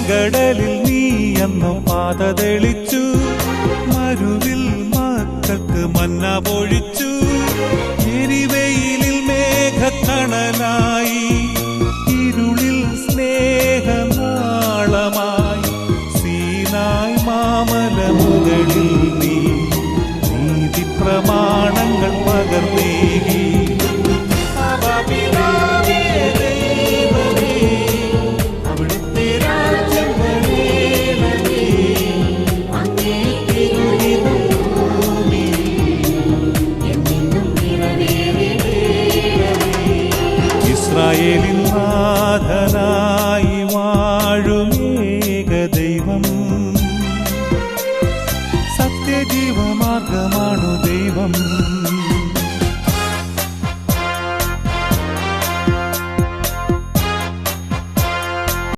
ചെങ്കടലിൽ നീ അന്നു പാത തെളിച്ചു, മരുവിൽ മക്കൾക്ക് മന്ന പൊഴിച്ചു, എരിവെയിലിൽ മേഘക്കണലായി